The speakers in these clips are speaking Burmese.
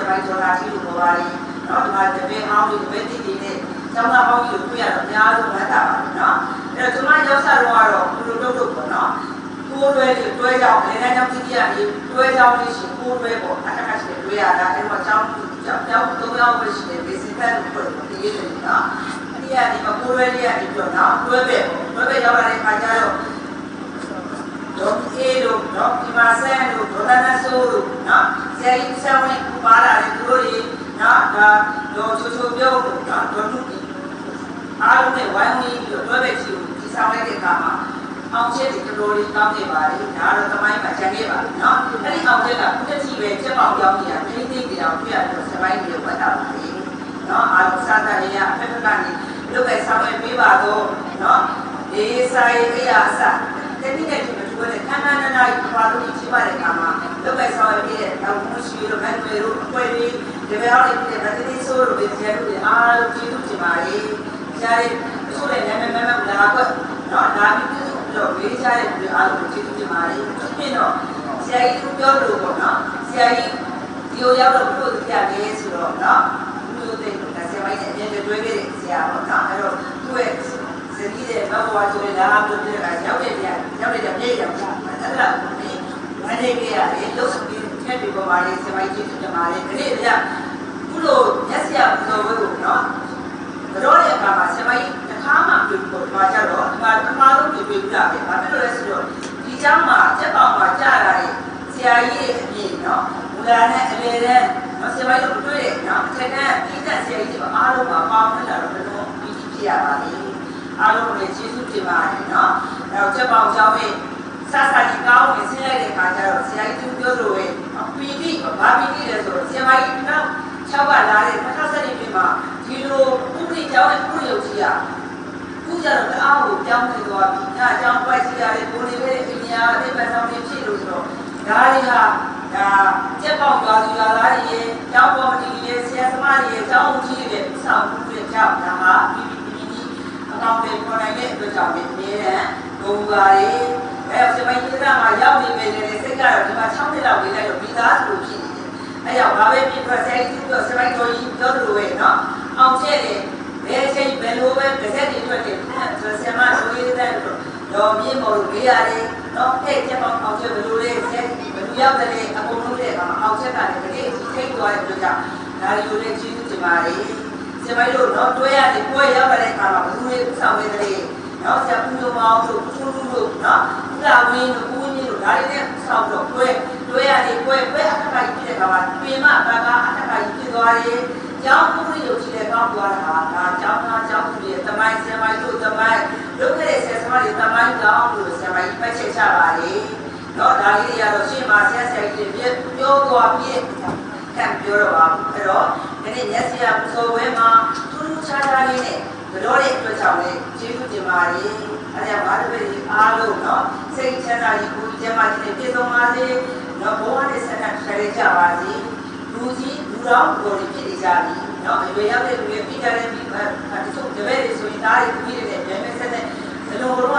ပိုင်းဒေါ်လာကြီးလိုပေါ်ပါလေနော်ဒီမှာတပည့်ဟောင်းတွေတပည့်တိတိနဲ့ကျောင်းသားဟောင်းကြီးကိုတွေ့ရတော့အများဆုံးဝမ်းသာပါတယ်နော်အဲ့တော့ကျွန်မရောက်စားတော့ကတော့ဘုလိုတုတ်ပေါ့နော်ကိုယ်တွဲတွေတွဲကြောင်းလည်းကြောင်းတိတိရနေတွဲကြောင်းလေးရှိကိုယ်တွဲပေါ့အခက်အခဲရှိတွဲရတာအဲ့တော့ကျောင်းကျောင်း၃ယောက်ပဲရှိတယ်ဘေးစဖက်လို့ပြောတယ်တည်ရတယ်နော်အဲ့ဒီကနေကိုယ်တွဲလေးကနေပြီးတော့နော်တွဲပဲရောက်လာတဲ့ခါကျတော့ဒေါ်အေးတို့နော်ဒီမှာဆန်းတို့ဒေါ်လာဆိုးတို့နော်ဆရာကြီးဆရာဝန်ကပါလာတယ်သူတို့တွေနော်ဒါတော့ချိုပြုံးတို့နော်ဒေါ်လူကြီးအားလုံးနဲ့ဝိုင်းဝန်းပြီးတော့တွဲပဲချီကိုဒီဆောင်လိုက်တဲ့အခါမှာအောင်ချက်တွေတော်တော်လေးကောင်းနေပါလေဒါတော့သမိုင်းမှာကျန်ခဲ့ပါပြီနော်အဲ့ဒီအောင်ချက်ကခုတစ်ချီပဲချက်ပေါက်ကြောင်းနေတာထိမ့်သိမ့်ကြအောင်တွေ့ရတော့စပိုင်းတွေဝတ်တာပါလေနော်အားလုံးစားတဲ့ရအဖက်ကနေလုတ်ပဲဆောင်ရွက်ပေးပါတော့နော်ဒီဆိုင်အရာအစတတိယဒီမှာတွေ့တဲ့ခန္ဓာနာနာဘာလို့ဒီချိပါတဲ့အခါမှာလုတ်ပဲဆောင်ရွက်ပေးတဲ့တော့မရှိလို့ဘယ်လိုလို့အပွဲလေးဒီဘက်အောက်လေးတဲ့ဗတိတိဆိုးလို့ပဲကျဲလို့အားလုံးကြည့်လို့ဒီမှာလေကြားရဆိုးတဲ့နာမည်မမလာကွနော်ဒါပြီးတော့ဝေးချတဲ့ဒီအားလုံးကြည့်လို့ဒီမှာလေဖြစ်တော့ဆရာကြီးပြောလို့ပေါ့နော်ဆရာကြီးဒီလိုရောက်တော့ဘုလို့တရားလေးဆိုတော့နော်ဘုလို့တဲ့ကဆရာမကြီးအမြဲတွဲခဲ့တဲ့ဆရာပေါ့နော်အဲ့တော့သူ့ရဲ့ဇနီးတဲ့ဘဝဆိုရင်လာပြီးတော့ရောက်တဲ့မြေရောက်တာအဲ့ဒါကိုဝမ်းနေကြရတယ်လို့ဆိုပြီးထက်ပြီးပေါ်ပါလေဆရာမကြီးကြည့်ကြပါလေဒီနေ့ကခုလိုမျက်စိရပူဇော်ဝဲကိုနော်တော့တဲ့အခါမှာဆရာမကြီးတစ်ခါမှတွေ့ပေါ်မှာကြတော့ဒီမှာတစ်ခါလုံးတွေ့ပြီးတာပဲဘာဖြစ်လို့လဲဆိုတော့ဒီเจ้าမှာစက်ပေါင်မှာကြာလာတဲ့ဆရာကြီးရဲ့အမြင်နော်မူလာနဲ့အလေတဲ့နော်ဆရာမကြီးတို့တွေ့တယ်နော်အထက်ကပြည်သက်ဆရာကြီးတွေအားလုံးမှာပေါင်းလာတော့ဘယ်လိုပြီးဖြစ်ရပါလဲအားလုံးလည်းကျေးဇူးတင်ပါတယ်နော်အဲတော့စက်ပေါင်เจ้าရဲ့စကြီးကောင်းဝင်ဆင်းလိုက်တဲ့ခါကျတော့ဆရာကြီးသူပြောလို့ပဲပီတိဘာပီတိလဲဆိုတော့ဆရာမကြီးနောက်6ကလာတဲ့2017ပြည်မှာဒီလိုဥပဒေကျောင်းနဲ့ဥပဒေရုပ်ကြီးอ่ะခုကျတော့တအားကိုပြောင်းနေသွားပြီ။ဒါအကြောင်းပွိုက်စီရတယ်ကိုနေပဲအိန္ဒိယအသိပ္ပံဆောင်နေဖြစ်လို့ဆိုတော့ဒါတွေဟာဒါကျက်ပေါက်သွားသူလာသားတွေရဲ့ကျောင်းပေါ်မတီရဲ့ဆရာသမားတွေရဲ့ကျောင်းဦးကြီးတွေရဲ့ဥဆောင်မှုတွေကြောင့်ဒါဟာပြီးအကောင့်တွေပေါ်နိုင်တဲ့အတွက်ကြောင့်အများနဲ့ဂုဏ်ပါတယ်။အဲဆရာမကြီးကမှရောက်နေမယ်လေစိတ်ကတော့ဒီမှာ6နှစ်လောက်နေလိုက်တော့ပြီးသားဆိုလို့ဖြစ်နေတယ်။အဲကြောင့်ဘာပဲဖြစ်ဖြစ်ဆရာကြီးပြောဆရာမကြီးပြောလို့ပဲနော်အောင်ကျက်တယ်ဘယ်ချိန်ဘယ်လိုပဲတစ်ဆက်တည်းတွေ့တယ်ဆိုဆရာမဆိုရတဲ့တော့မြင့်မော်လို့ပေးရတယ်နော်အဲ့ချက်ပေါင်းအောင်ချက်ဘယ်လိုလဲဆက်ဘယ်လိုရောက်တယ်အကုန်လုံးတဲ့အခါမှာအောင်ချက်ကလည်းတကယ်ထိတ်သွားတဲ့အတွက်ကြောင့်ဒါတွေကိုလည်းကျေးဇူးတင်ပါတယ်ဆရာမတို့တော့တွဲရတယ်ကိုယ်ရောက်တဲ့အခါမှာဘယ်လိုလဲဥဆောင်နေတယ်နော်ဆရာပူဇော်မောင်တို့ပူဇော်တို့နော်ဥလာဝင်းတို့ဦးကြီးတို့ဒါတွေနဲ့ဥဆောင်တော့တွဲရတယ်ကိုယ်အခက်အခဲဖြစ်တဲ့အခါမှာပြင်မဘာကအခက်အခဲဖြစ်သွားတယ်ကျောင်းဦးရုပ်ကြီးလည်းကောင်းသွားတာဒါကျောင်းသားကျောင်းသူတွေတမိုင်းဆရာမကြီးတို့တမိုင်းလုပ်ခဲ့တဲ့ဆရာသမားတွေတမိုင်းကောင်းလို့ဆရာမကြီးပတ်ချက်ချပါလေတော့ဒါလေးတွေကတော့ရှေ့မှာဆရာဆရာကြီးတွေပြောသွားပြီးခံပြောတော့ပါဘူးအဲ့တော့ဒီနေ့ရက်စရာပူဇော်ဝဲမှာထူးထူးခြားခြားလေးနဲ့ကြောတဲ့အတွက်ကြောင့်လည်းကျေးဇူးတင်ပါတယ်အဲ့ဒါဘာလို့ပဲအားလုံးနော်စိတ်ချမ်းသာကြီးကိုယ်ကျမ်းမာကြီးနဲ့ပြည့်စုံပါစေနော်ဘဝနဲ့ဆက်လက်ဆက်ရကြပါစေလူကြီးလူတော်ကိုယ်ဖြစ်နေကြပြီနော်အရွယ်ရောက်တဲ့လူတွေပြီးကြတဲ့ဒီချို့တပည့်တွေဆိုရင်ဒါတွေပြီးတဲ့ပြန်မဲ့ဆက်တဲ့ဘယ်လိုတော့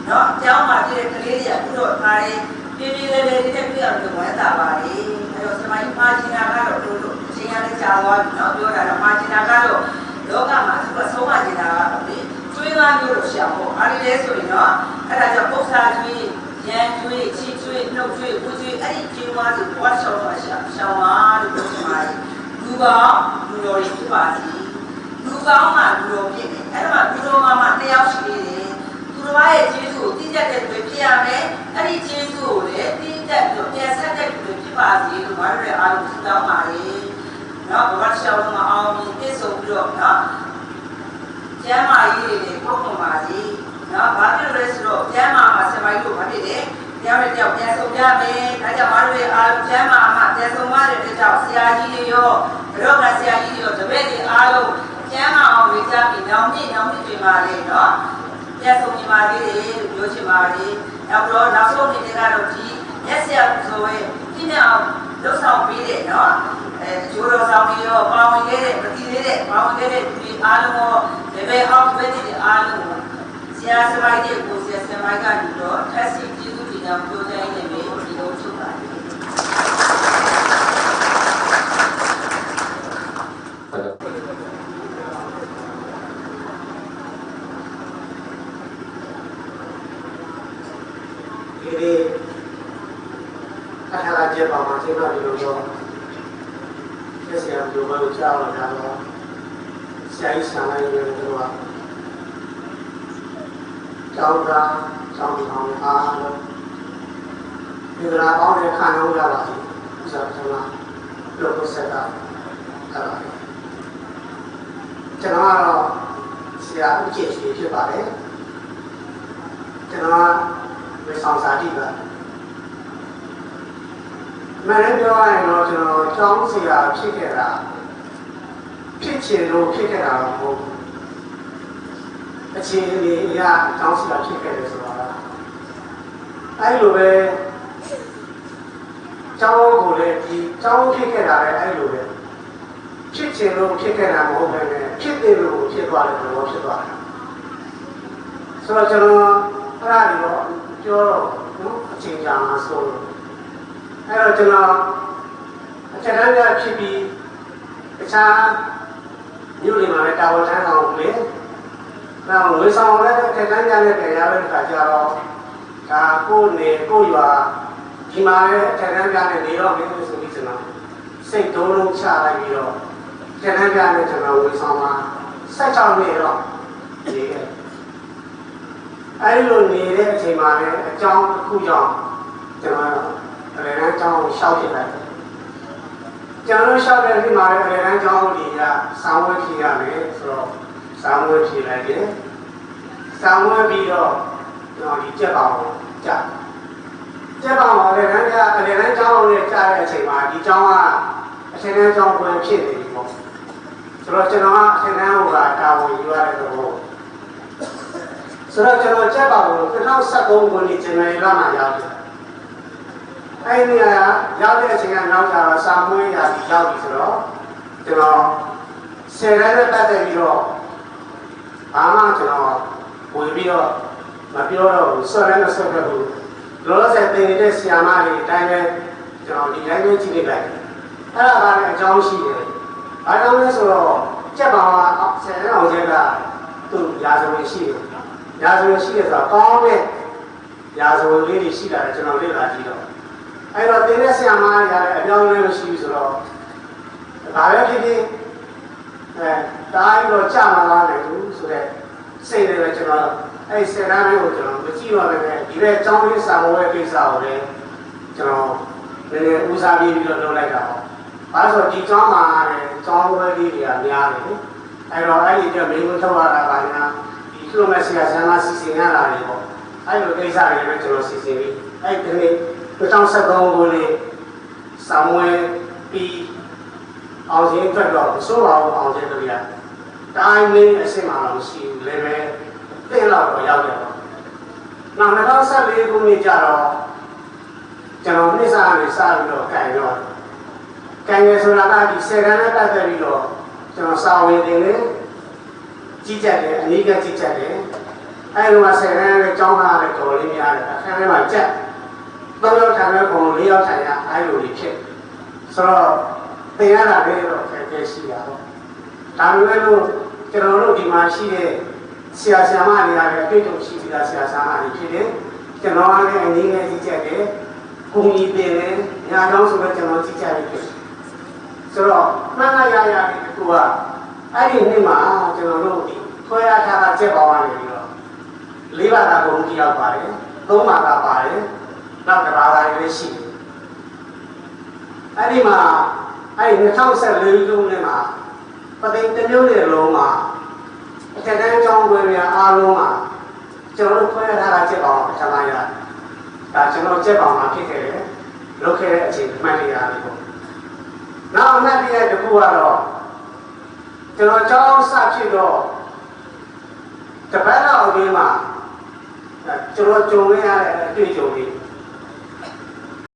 နော်ကျောင်းမှာပြည့်တဲ့ကလေးတွေကအခုတော့ဒါတွေပြင်းပြင်းလေးလေးတက်ပြအောင်လို့ဝမ်းသာပါလေအဲ့တော့စမိုင်းမာဂျီနာကတော့တို့အချိန်ရတဲ့ကြာသွားပြီနော်ပြောတာတော့မာဂျီနာကတော့လောကမှာသူကဆုံးမာဂျီနာကတော့လေကျွေးသားမျိုးလို့ရှာပေါ့အားလေးလဲဆိုရင်နော်အဲ့ဒါကြောင့်ပု္ပ္ပာကျွေးရန်ကျွေးချီကျွေးနှုတ်ကျွေးဝူကျွေးအဲ့ဒီကျွေးသွားဆိုဝတ်ရှောင်းမှာရှောင်းပါလို့ပြောချင်ပါတယ်လူကောင်းလူတော်တွေဖြစ်ပါစေလူကောင်းမှလူတော်ဖြစ်တယ်အဲ့ဒါမှလူတော်မှတယောက်ရှိနေတယ်သူတော်ရဲ့ကျေးဇူးကိုသိတတ်တဲ့သူဖြစ်ရမယ်အဲ့ဒီကျေးဇူးကိုလည်းသိတတ်ပြီးပြန်ဆက်တဲ့သူဖြစ်ပါစေလို့ဘာလို့လဲအားလုံးဆုတောင်းပါလေနော်ဘဝရှောင်းမှာအောင်မြင်ပြည့်စုံပြီးတော့နော်ကျမ်းမာရေးတွေပုံမှန်ပါစေနော်ဘာဖြစ်လို့လဲဆိုတော့ကျမ်းမာမှာဆရာမကြီးတို့ဘာဖြစ်လဲတယောက်နဲ့တယောက်ပြန်ဆုံးကြမယ်ဒါကြောင့်ဘာလို့လဲအားလုံးကျမ်းမာမှာပြန်ဆုံးမတဲ့အတွက်ကြောင့်ဆရာကြီးတွေရောဘရောကဆရာကြီးတွေရောတပည့်တွေအားလုံးကျမ်းမာအောင်ဝေကြပြီးနောက်နေ့တွေမှာလေနော်ပြန်ဆုံးညီမလေးတွေလို့ပြောချင်ပါလေနောက်တော့နောက်ဆုံးအနေနဲ့ကတော့ဒီရက်ဆရာဆိုရင်ဒီနေ့အောင်လှုပ်ဆောင်ပေးတယ်နော်ကျိုးတော်ဆောင်ပြီးတော့ပါဝင်ခဲ့တဲ့မတိသေးတဲ့ပါဝင်ခဲ့တဲ့ဒီအားလုံးရောတပည့်အောင်တပည့်တွေအားလုံးကိုဆရာစပိုက်တွေကိုဆရာစမိုက်ကနေတော့ထက်စီကျေးဇူးတင်ကြောင်းပြောကြရင်းနဲ့ဒီလိုချုပ်ပါတယ် ချက်ပါမှာချိန်တော့ဒီလိုတော့ဆက်ဆံပြောလို့ကြားတော့တာတော့ဆရာကြီးဆရာမကြီးတွေကတော့ကျောင်းသားကျောင်းဆောင်အားလုံးဒီကလာပေါင်းတဲ့ခံအောင်ရပါစီဥစ္စာကျွန်တော်လုပ်ဖို့ဆက်တာအဲ့ဒါကျွန်တော်ကတော့ဆရာဦးကျေရှိဖြစ်ပါတယ်ကျွန်တော်ဝေဆောင်စာတိပါမင်းပြောရရင်တော့ကျွန်တော်ကျောင်းဆရာဖြစ်ခဲ့တာဖြစ်ချင်လို့ဖြစ်ခဲ့တာတော့မဟုတ်ဘူးအခြေအနေအရကျောင်းဆရာဖြစ်ခဲ့တယ်ဆိုတော့အဲ့လိုပဲကျောင်းကိုလည်းဒီကျောင်းဖြစ်ခဲ့တာလည်းအဲ့လိုပဲဖြစ်ချင်လို့ဖြစ်ခဲ့တာမဟုတ်ဘဲနဲ့ဖြစ်တယ်လို့ဖြစ်သွားတယ်လို့ဖြစ်သွားတယ်ဆိုတော့ကျွန်တော်အဲ့ဒါတွေတော့ပြောတော့အချိန်ကြာမှဆိုလို့အဲ့တော့ကျွန်တော်အချက်တန်းပြဖြစ်ပြီးတခြားမြို့တွေမှာလည်းတာဝန်ထမ်းဆောင်လေနောက်ဝေဆောင်လည်းအချက်တန်းပြနဲ့ပြန်ရတဲ့အခါကျတော့ဒါကိုယ်နေကိုယ်ရွာဒီမှာလည်းအချက်တန်းပြနဲ့နေတော့မင်းတို့ဆိုပြီးကျွန်တော်စိတ်တုံးလုံးချလိုက်ပြီးတော့အချက်တန်းပြနဲ့ကျွန်တော်ဝေဆောင်မှာ16နှစ်တော့နေခဲ့အဲ့လိုနေတဲ့အချိန်မှာလည်းအကြောင်းတစ်ခုကြောင့်ကျွန်တော်အလယ်တန်းကျောင်းကိုရှောက်ပြလိုက်တယ်ကျွန်တော်ရှောက်တဲ့နေ့မှာလည်းအလယ်တန်းကျောင်းကြီးကစာဝတ်ဖြေရမယ်ဆိုတော့စာဝတ်ဖြေလိုက်တယ်စာဝတ်ပြီးတော့ကျွန်တော်ဒီကြက်ပါအောင်ကြာကြက်ပါအောင်အလယ်တန်းကျောင်းနဲ့ကြာတဲ့အချိန်မှာဒီကျောင်းကအထက်တန်းကျောင်းကိုဖြစ်နေပြီပေါ့ဆိုတော့ကျွန်တော်ကအထက်တန်းကိုတာဝန်ယူရတဲ့တော့ဆိုတော့ကျွန်တော်ကြက်ပါအောင်2013ခုနှစ်ဇန်နဝါရီလမှာရောက်တယ်အဲ့ဒီရောက်တဲ့အချိန်ကနောက်ကျတော့စာမွေးရာကြီးရောက်ပြီဆိုတော့ကျွန်တော်ဆယ်တန်းနဲ့ပတ်သက်ပြီးတော့ဘာမှကျွန်တော်ဝင်ပြီးတော့မပြောတော့ဘူးဆော့လည်းမဆော့တော့ဘူးလောလောဆယ်တင်နေတဲ့ဆရာမတွေအတိုင်းပဲကျွန်တော်ဒီတိုင်းပဲကြည့်နေလိုက်အဲ့ဒါကလည်းအကြောင်းရှိတယ်ဘာကြောင့်လဲဆိုတော့ကြက်ပါဆယ်တန်းအောင်ကျက်ကသူ့ရာဇဝင်ရှိတယ်ရာဇဝင်ရှိတယ်ဆိုတော့ကောင်းတဲ့ရာဇဝင်လေးတွေရှိတာလည်းကျွန်တော်လေ့လာကြည့်တော့အဲ့တော့တင်းတဲ့ဆရာမကြီးရတယ်အပြောင်းအလဲမရှိဘူးဆိုတော့ဒါပဲဖြစ်ဖြစ်တားပြီးတော့ကြာမလာနိုင်ဘူးဆိုတော့စိတ်တွေကျွန်တော်အဲ့ဆယ်တန်းလေးကိုကျွန်တော်မကြည့်တော့လည်းဒီဘက်အကြောင်းလေးစာမွေးကိစ္စကိုလည်းကျွန်တော်နည်းနည်းဦးစားပေးပြီးတော့လုပ်လိုက်တာပေါ့။အဲဆိုဒီကျောင်းမှာလည်းကျောင်းဝဲလေးတွေကများတယ်လေ။အဲ့တော့အဲ့ဒီကမင်းတို့ထုတ်ရတာပါညာဒီကီလိုမီတာဆရာမစီစဉ်ရတာလေပေါ့။အဲ့လိုကိစ္စတွေလည်းကျွန်တော်စီစဉ်ပြီးအဲ့ဒီနေ့2013ခုနှစ်စာမွေးပြီးအောင်ခြင်းအတွက်တော့ဆိုးပါအောင်အောင်ခြင်းတို့ရတိုင်းမင်းအစ်စ်မှတော့မရှိဘူးလည်းပဲတင်တော့ရောက်တယ်ပေါ့။နောက်2014ခုနှစ်ကျတော့ကျွန်တော်နှစ်စားနေစားပြီးတော့ကန်ရောကန်ရဆိုတာကဒီ10ခန်းနဲ့ပတ်သက်ပြီးတော့ကျွန်တော်စာဝင်တင်နေကြီးကြက်တယ်အနည်းကကြီးကြက်တယ်အဲလိုမှ10ခန်းနဲ့ကျောင်းသားလည်းတော်လေးများတယ်အခန်းထဲမှာကြက်3ယောက်ထိုင်မဲ့ပုံ4ယောက်ထိုင်ရအဲလိုကြီးဖြစ်ဆိုတော့တင်ရတာလေးတော့ခက်ခဲရှိတာပေါ့ဒါပေမဲ့လို့ကျွန်တော်တို့ဒီမှာရှိတဲ့ဆရာဆရာမတွေလည်းအတွေ့အကြုံရှိပြီးသားဆရာဆရာမတွေဖြစ်တယ်ကျွန်တော်ကလည်းအနည်းငယ်ကြီးကြက်တယ်ကိုကြီးတင်တယ်ညာကြောင်းဆိုတော့ကျွန်တော်ကြီးကြက်တယ်ဆိုတော့မှန်ရရတဲ့ကူကအဲ့ဒီနေ့မှာကျွန်တော်တို့ဒီခွဲရထားတာကျက်ပါသွားနေပြီးတော့၄ဘာသာကိုကြည့်ရောက်ပါတယ်၃ဘာသာပါတယ်နောက်တစ်ဘာသာလည်းရှိတယ်အဲ့ဒီမှာအဲ့ဒီ2014ခုနှစ်မှာပသိမ်တစ်မျိုးနဲ့လုံးမှာအထက်တန်းကျောင်းဝယ်ရအားလုံးမှာကျွန်တော်တို့ခွဲရထားတာကျက်ပါအောင်ပထမရဒါကျွန်တော်ကျက်ပါအောင်ဖြစ်ခဲ့တယ်လုပ်ခဲ့တဲ့အချိန်မှတ်ရရတယ်ပေါ့နောက်အမှတ်တရတစ်ခုကတော့ကျွန်တော်ကျောင်းစဖြစ်တော့တပတ်လောက်အတွင်းမှာကျွန်တော်ကြုံရတဲ့အတွေ့အကြုံတွေ